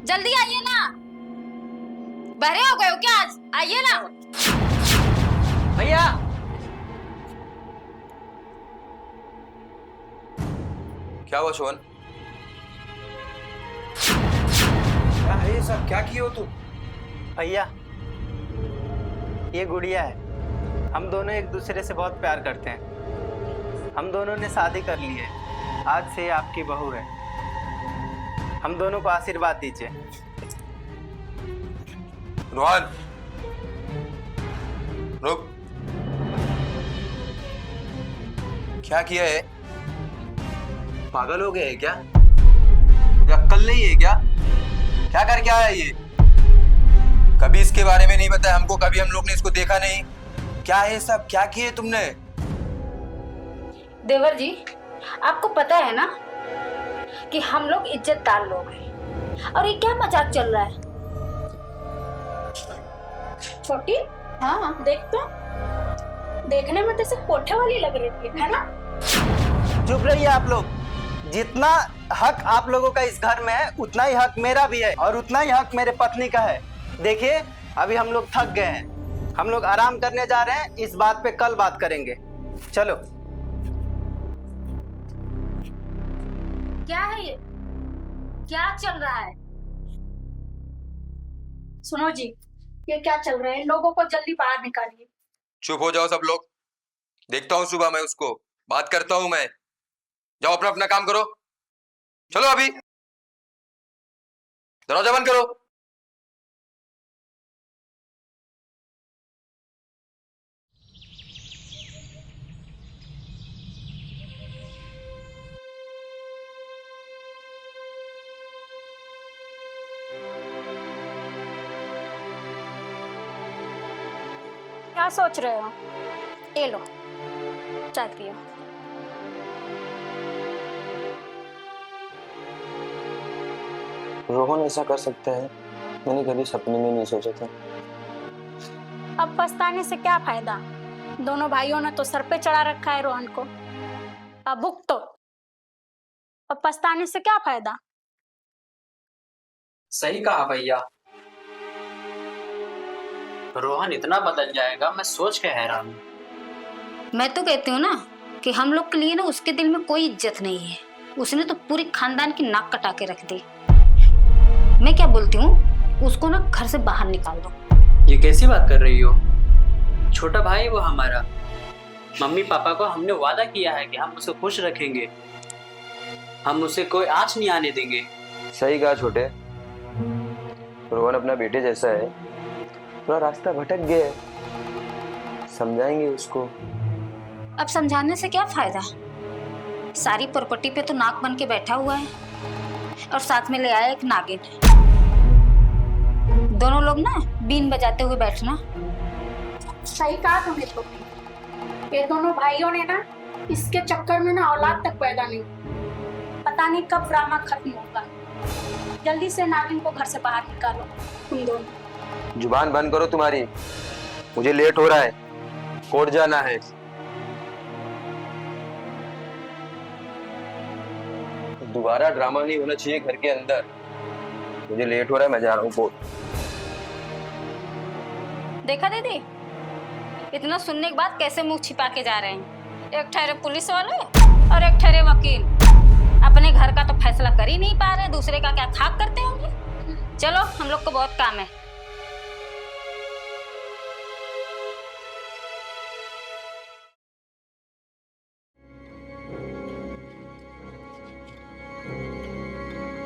जल्दी आइए ना। बहरे हो गए हो क्या आज? आइए ना। भैया क्या हुआ शोन? क्या है ये सब? क्या किए हो तुम? भैया, ये गुड़िया है। हम दोनों एक दूसरे से बहुत प्यार करते हैं। हम दोनों ने शादी कर ली है। आज से ये आपकी बहू है। हम दोनों को आशीर्वाद दीजिए। रोहन, रुक। क्या किया है? पागल हो गए है क्या? ये अक्ल नहीं है क्या? क्या करके आया ये? कभी इसके बारे में नहीं बताया हमको, कभी हम लोग ने इसको देखा नहीं। क्या है सब? क्या किए तुमने? देवर जी, आपको पता है ना कि हम लोग इज्जतदार लोग हैं, और ये क्या मजाक चल रहा है? छोटी, हाँ देख तो, देखने में तो सिर्फ कोठे वाली लग रही थी, है ना? चुप रहिए आप लोग। जितना हक आप लोगों का इस घर में है, उतना ही हक मेरा भी है, और उतना ही हक मेरे पत्नी का है। देखिए, अभी हम लोग थक गए हैं। हम लोग आराम करने जा रहे हैं। इस बात पे कल बात करेंगे। चलो। क्या है ये? क्या चल रहा है? सुनो जी, ये क्या चल रहा है? लोगों को जल्दी बाहर निकालिए। चुप हो जाओ सब लोग। देखता हूँ सुबह मैं उसको, बात करता हूँ मैं। जाओ अपना अपना काम करो। चलो अभी दरवाजा बंद करो। क्या सोच रहे हो? ये लो, चाय पियो। रोहन ऐसा कर सकता है, मैंने कभी सपने में नहीं सोचा था। अब पछताने से क्या फायदा? दोनों भाइयों ने तो सर पे चढ़ा रखा है रोहन को। अब भुगतो। अब पछताने से क्या फायदा? सही कहा भैया। रोहन इतना बदल जाएगा, मैं सोच के हैरान हूँ। मैं तो कहती हूँ ना कि हम लोग के लिए ना उसके दिल में कोई इज्जत नहीं है। उसने तो पूरी खानदान की नाक कटा के रख दी। मैं क्या बोलती हूँ, उसको ना घर से बाहर निकाल दो। ये कैसी बात कर रही हो? छोटा भाई वो हमारा। मम्मी पापा को हमने वादा किया है कि हम उसे खुश रखेंगे। हम उसे कोई आँच नहीं आने देंगे। सही कहा छोटे, रोहन अपना बेटे जैसा है। थोड़ा रास्ता भटक गया है, समझाएंगे उसको। अब समझाने से क्या फायदा? सारी प्रॉपर्टी पे तो नाक बन के बैठा हुआ है, और साथ में ले आया एक नागिन। दोनों लोग ना बीन बजाते हुए बैठना। सही कहा तुमने छोटी। ये दोनों भाइयों ने ना इसके चक्कर में ना औलाद तक पैदा नहीं। पता नहीं कब ड्रामा खत्म होगा। जल्दी से नागिन को घर से बाहर निकालो तुम दोनों। जुबान बंद करो तुम्हारी। मुझे लेट हो रहा है, कोर्ट जाना है। दोबारा ड्रामा नहीं होना चाहिए घर के अंदर। मुझे लेट हो रहा है, मैं जा रहा हूँ कोर्ट। देखा दीदी, इतना सुनने के बाद कैसे मुंह छिपा के जा रहे हैं। एक ठहरे पुलिस वाले और एक ठहरे वकील। अपने घर का तो फैसला कर ही नहीं पा रहे, दूसरे का क्या खाक करते होंगे। चलो, हम लोग को बहुत काम है।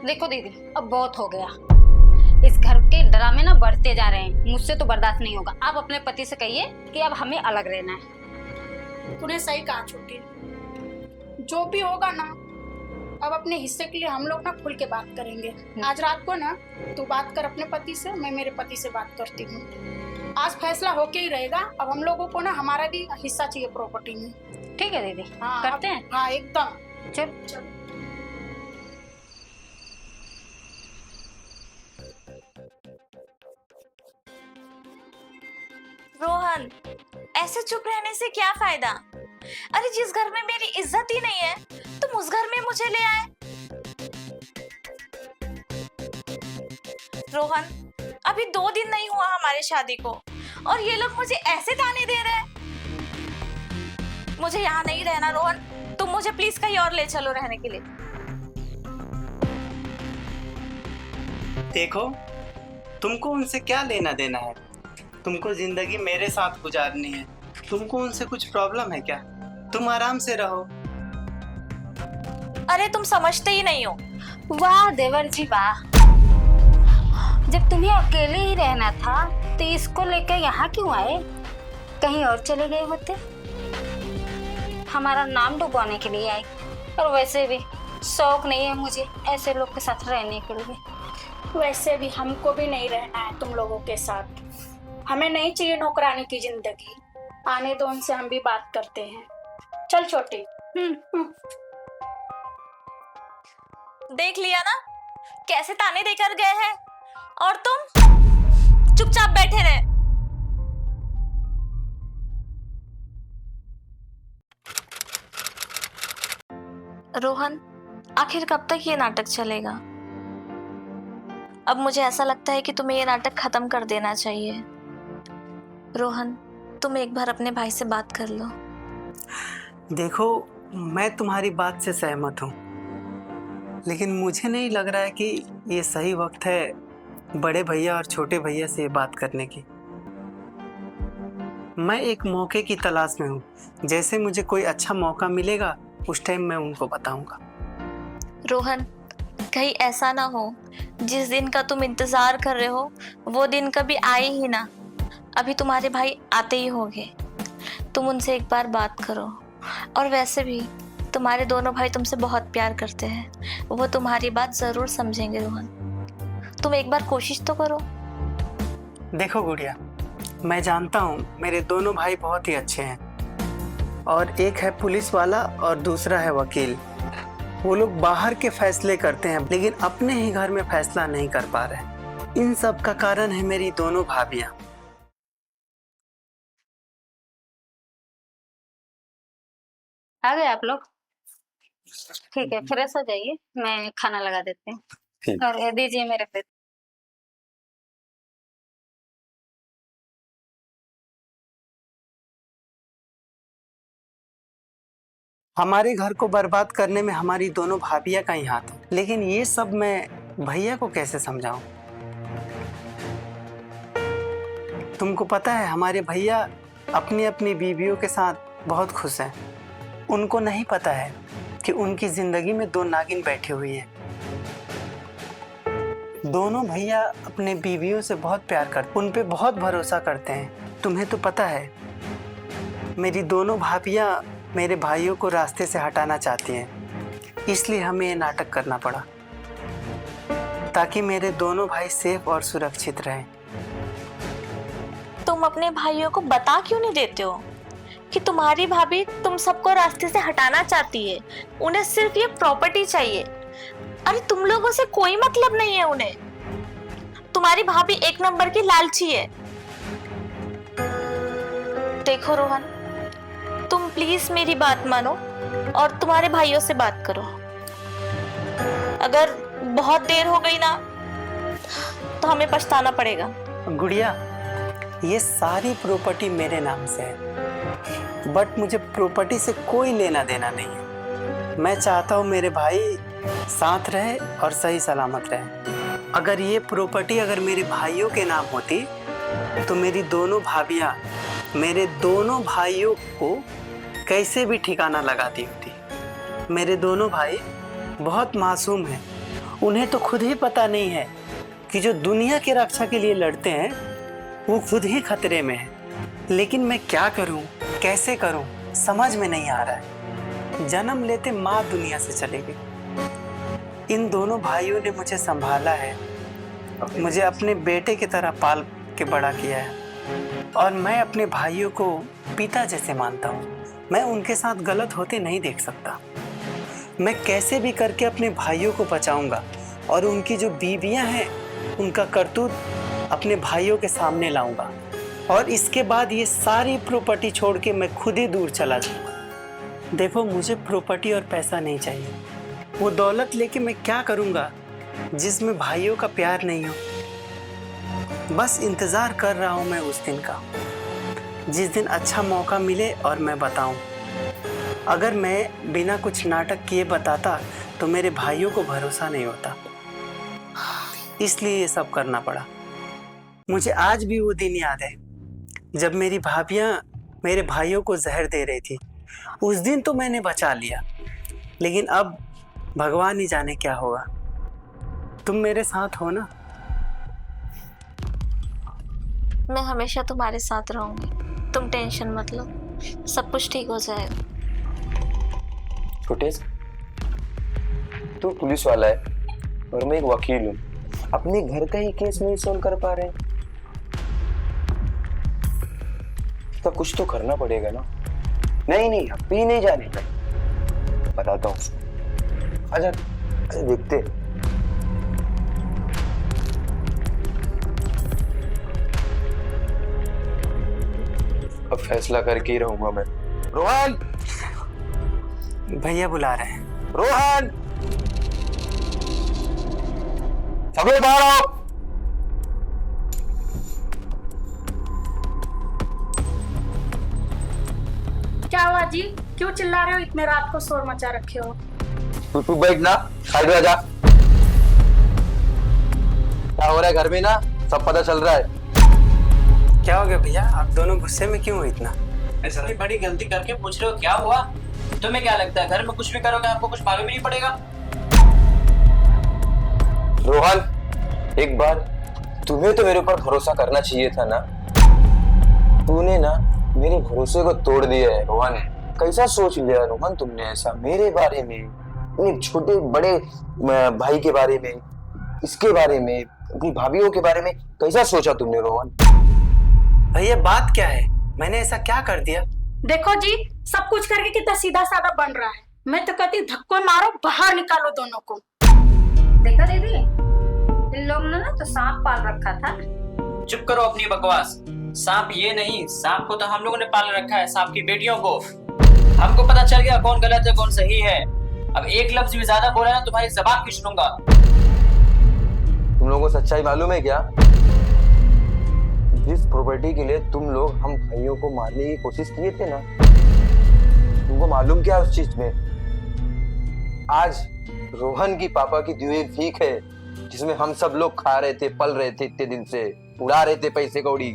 देखो दीदी, अब बहुत हो गया। इस घर के ड्रामे ना बढ़ते जा रहे हैं। मुझसे तो बर्दाश्त नहीं होगा। आप अपने पति से कहिए कि अब हमें अलग रहना है। तूने सही कहा छोटी। जो भी होगा ना, अब अपने हिस्से के लिए हम लोग ना खुल के बात करेंगे। आज रात को ना तू बात कर अपने पति से, मैं मेरे पति से बात करती हूँ। आज फैसला होके ही रहेगा। अब हम लोगों को ना हमारा भी हिस्सा चाहिए प्रॉपर्टी में। ठीक है दीदी, हाँ करते हैं। हाँ एकदम। चल। रोहन, ऐसे चुप रहने से क्या फायदा? अरे जिस घर में मेरी इज्जत ही नहीं है, तुम उस घर में मुझे ले आए। रोहन, अभी 2 दिन नहीं हुआ हमारे शादी को और ये लोग मुझे ऐसे ताने दे रहे हैं। मुझे यहाँ नहीं रहना रोहन, तुम मुझे प्लीज कहीं और ले चलो रहने के लिए। देखो, तुमको उनसे क्या लेना देना है? तुमको जिंदगी मेरे साथ गुजारनी है। तुमको उनसे कुछ प्रॉब्लम है क्या? तुम आराम से रहो। अरे तुम समझते ही नहीं हो। वाह देवर जी वाह, जब तुम्हें अकेले ही रहना था तो इसको लेकर यहाँ क्यों आए? कहीं और चले गए होते। हमारा नाम डुबाने के लिए आए। और वैसे भी शौक नहीं है मुझे ऐसे लोग के साथ रहने के लिए। वैसे भी हमको भी नहीं रहना है तुम लोगों के साथ। हमें नहीं चाहिए नौकरानी की जिंदगी। आने दो, उनसे हम भी बात करते हैं। चल छोटी। देख लिया ना कैसे ताने देकर गए हैं, और तुम चुपचाप बैठे रहे। रोहन, आखिर कब तक ये नाटक चलेगा? अब मुझे ऐसा लगता है कि तुम्हें ये नाटक खत्म कर देना चाहिए। रोहन, तुम एक बार अपने भाई से बात कर लो। देखो, मैं तुम्हारी बात से सहमत हूँ, लेकिन मुझे नहीं लग रहा है कि ये सही वक्त है बड़े भैया और छोटे भैया से बात करने की। मैं एक मौके की तलाश में हूँ। जैसे मुझे कोई अच्छा मौका मिलेगा उस टाइम मैं उनको बताऊंगा। रोहन, कहीं ऐसा ना हो जिस दिन का तुम इंतजार कर रहे हो वो दिन कभी आए ही ना। अभी तुम्हारे भाई आते ही होंगे, तुम उनसे एक बार बात करो। और वैसे भी तुम्हारे दोनों भाई तुमसे बहुत प्यार करते हैं, वो तुम्हारी बात जरूर समझेंगे। रोहन, तुम एक बार कोशिश तो करो। देखो गुड़िया, मैं जानता हूँ मेरे दोनों भाई बहुत ही अच्छे हैं, और एक है पुलिस वाला और दूसरा है वकील। वो लोग बाहर के फैसले करते हैं लेकिन अपने ही घर में फैसला नहीं कर पा रहे। इन सब का कारण है मेरी दोनों भाभियाँ। आ गए आप लोग? ठीक है, फ्रेश हो जाइए, मैं खाना लगा देती हूँ। ठीक। और ये दीजिए मेरे पे। हमारे घर को बर्बाद करने में हमारी दोनों भाभियाँ का ही हाथ है, लेकिन ये सब मैं भैया को कैसे समझाऊं? तुमको पता है हमारे भैया अपनी अपनी बीवियों के साथ बहुत खुश हैं। उनको नहीं पता है कि उनकी जिंदगी में 2 नागिन बैठी हुई है। दोनों भैया अपने बीवियों से बहुत प्यार करते, उन पे बहुत भरोसा करते हैं। तुम्हें तो पता है मेरी दोनों भाभियाँ मेरे भाइयों को रास्ते से हटाना चाहती हैं, इसलिए हमें ये नाटक करना पड़ा ताकि मेरे दोनों भाई सेफ और सुरक्षित रहें। तुम अपने भाइयों को बता क्यों नहीं देते हो कि तुम्हारी भाभी तुम सबको रास्ते से हटाना चाहती है? उन्हें सिर्फ ये प्रॉपर्टी चाहिए। अरे तुम लोगों से कोई मतलब नहीं है उन्हें। तुम्हारी भाभी एक नंबर की लालची है। देखो रोहन, तुम प्लीज मेरी बात मानो और तुम्हारे भाइयों से बात करो। अगर बहुत देर हो गई ना तो हमें पछताना पड़ेगा। गुड़िया, ये सारी प्रॉपर्टी मेरे नाम से है, बट मुझे प्रॉपर्टी से कोई लेना देना नहीं है। मैं चाहता हूँ मेरे भाई साथ रहे और सही सलामत रहे। अगर ये प्रॉपर्टी अगर मेरे भाइयों के नाम होती तो मेरी दोनों भाभियाँ मेरे दोनों भाइयों को कैसे भी ठिकाना लगाती होती। मेरे दोनों भाई बहुत मासूम हैं। उन्हें तो खुद ही पता नहीं है कि जो दुनिया की रक्षा के लिए लड़ते हैं वो खुद ही खतरे में है। लेकिन मैं क्या करूं, कैसे करूं, समझ में नहीं आ रहा है। जन्म लेते माँ दुनिया से चली गई। इन दोनों भाइयों ने मुझे संभाला है, मुझे अपने बेटे की तरह पाल के बड़ा किया है, और मैं अपने भाइयों को पिता जैसे मानता हूँ। मैं उनके साथ गलत होते नहीं देख सकता। मैं कैसे भी करके अपने भाइयों को बचाऊंगा और उनकी जो बीवियां हैं उनका करतूत अपने भाइयों के सामने लाऊंगा, और इसके बाद ये सारी प्रॉपर्टी छोड़ के मैं खुद ही दूर चला जाऊंगा। देखो, मुझे प्रॉपर्टी और पैसा नहीं चाहिए। वो दौलत लेके मैं क्या करूंगा जिसमें भाइयों का प्यार नहीं हो, बस इंतज़ार कर रहा हूँ मैं उस दिन का, जिस दिन अच्छा मौका मिले और मैं बताऊँ। अगर मैं बिना कुछ नाटक किए बताता तो मेरे भाइयों को भरोसा नहीं होता, इसलिए ये सब करना पड़ा। मुझे आज भी वो दिन याद है जब मेरी भाभियाँ मेरे भाइयों को जहर दे रही थी। उस दिन तो मैंने बचा लिया, लेकिन अब भगवान ही जाने क्या होगा। तुम मेरे साथ हो ना? मैं हमेशा तुम्हारे साथ रहूंगी, तुम टेंशन मत लो, सब कुछ ठीक हो जाएगा। छोटे, तू पुलिस वाला है और मैं एक वकील हूँ, अपने घर का ही केस नहीं सोल्व कर पा रहे, तो कुछ तो करना पड़ेगा ना। नहीं नहीं, अभी नहीं जाने का, बताता हूँ। अच्छा अच्छा, देखते हैं। अब फैसला करके ही रहूंगा मैं। रोहन, भैया बुला रहे हैं। रोहन, सब लोग बाहर आओ। क्या हुआ जी? क्यों चिल्ला रहे हो? इतने रात को शोर मचा रखे हो। तू बैठ ना, साइड में जा। क्या हो रहा है घर में ना, सब पता चल रहा है। क्या हो गया भैया, आप दोनों गुस्से में क्यों हो इतना? ऐसा भी बड़ी गलती करके पूछ रहे हो, क्या हुआ? तुम्हें क्या लगता है घर में कुछ भी करोगे आपको कुछ मालूम ही नहीं पड़ेगा? रोहन, एक बार तुम्हें तो मेरे ऊपर भरोसा करना चाहिए था ना। तूने ना मेरे भरोसे को तोड़ दिया है रोहन। कैसा सोच लिया रोहन तुमने ऐसा मेरे बारे में, अपने छोटे बड़े भाई के बारे में, इसके बारे में, अपनी भाभीियों के बारे में कैसा सोचा तुमने रोहन? भैया बात क्या है, मैंने ऐसा क्या कर दिया? देखो जी, सब कुछ करके कितना सीधा साधा बन रहा है। मैं तो कहती धक्को मारो, बाहर निकालो दोनों को। देखा दीदी, इन लोगों ने ना तो सांप पाल रखा था। चुप करो अपनी बकवास। सांप ये नहीं, सांप को तो हम लोगों ने पाल रखा है, सांप की बेटियों को। हमको पता चल गया कौन गलत है कौन सही है। अब एक लफ्ज भी ज्यादा बोला ना तुम्हारी जबान खींच लूंगा। तुम लोगों को सच्चाई मालूम है क्या? जिस प्रॉपर्टी के लिए तुम लोग हम भाइयों को मारने की कोशिश किए थे ना, तुमको मालूम क्या उस चीज में? आज रोहन की पापा की दी हुई भीख है, जिसमें हम सब लोग खा रहे थे, पल रहे थे, इतने दिन से उड़ा रहे थे पैसे कौड़ी।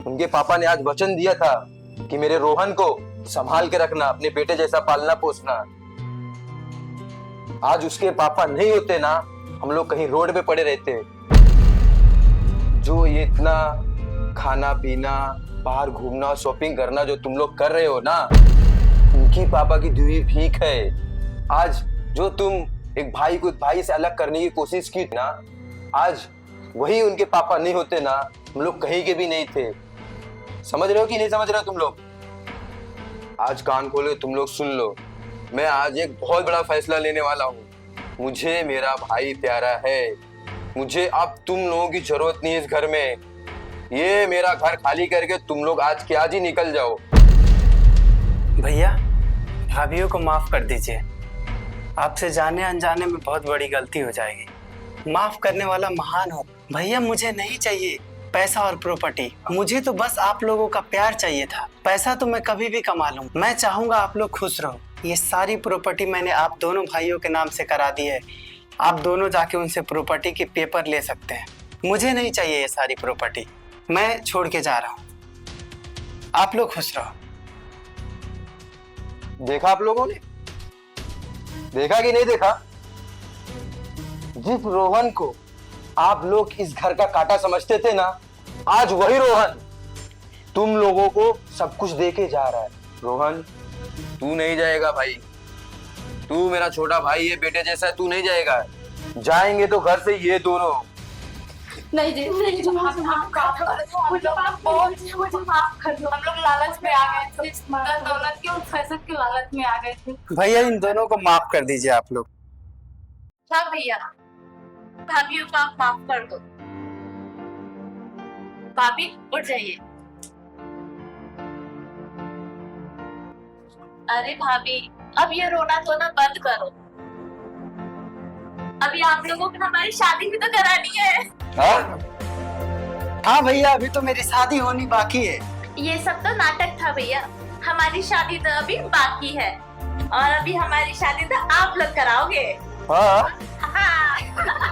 उनके पापा ने आज वचन दिया था कि मेरे रोहन को संभाल के रखना, अपने बेटे जैसा पालना पोसना। आज उसके पापा नहीं होते ना, हम लोग कहीं रोड पे पड़े रहते। जो ये इतना खाना पीना, बाहर घूमना, शॉपिंग करना जो तुम लोग कर रहे हो ना, उनकी पापा की दी हुई भीख है। आज जो तुम एक भाई को एक भाई से अलग करने की कोशिश की ना, आज वही उनके पापा नहीं होते ना, हम लोग कहीं के भी नहीं थे। समझ रहे हो कि नहीं समझ रहे हो तुम लोग? आज कान खोले तुम लोग सुन लो, मैं आज एक बहुत बड़ा फैसला लेने वाला हूँ। मुझे मेरा भाई प्यारा है, मुझे अब तुम लोगों की जरूरत नहीं है इस घर में। ये मेरा घर खाली करके तुम लोग आज के आज ही निकल जाओ। भैया भाभियों को माफ कर दीजिए, आपसे जाने अनजाने में बहुत बड़ी गलती हो जाएगी। माफ करने वाला महान हो। भैया मुझे नहीं चाहिए पैसा और प्रॉपर्टी, मुझे तो बस आप लोगों का प्यार चाहिए था। पैसा तो मैं कभी भी कमा लूं, मैं चाहूंगा आप लोग खुश रहो। ये सारी प्रॉपर्टी मैंने आप दोनों भाइयों के नाम से करा दी है, आप दोनों जाके उनसे प्रॉपर्टी के पेपर ले सकते हैं। मुझे नहीं चाहिए ये सारी प्रॉपर्टी, मैं छोड़ के जा रहा हूँ। आप लोग खुश रहो। देखा आप लोगों ने, देखा कि नहीं देखा? जिस रोहन को आप लोग इस घर का कांटा समझते थे ना, आज वही रोहन तुम लोगों को सब कुछ देके जा रहा है। रोहन तू नहीं जाएगा भाई, तू मेरा छोटा भाई है, बेटे जैसा है, तू नहीं जाएगा। जाएंगे तो घर से ये दोनों। नहीं जी, नहीं जी, मुझे माफ कर दो। हम लोग लालच में आ गए थे, दौलत के और पैसे के लालच में आ गए थे। भैया इन दोनों को माफ कर दीजिए आप लोग। हाँ भैया, भाभी को आप माफ कर दो। भाभी उठ जाइए। अरे भाभी, अब ये रोना धोना बंद करो। अभी आप लोगों को हमारी शादी भी तो करानी है। हाँ? हाँ भैया, अभी तो मेरी शादी होनी बाकी है। ये सब तो नाटक था भैया, हमारी शादी तो अभी बाकी है और अभी हमारी शादी तो आप लोग कराओगे। हाँ हाँ।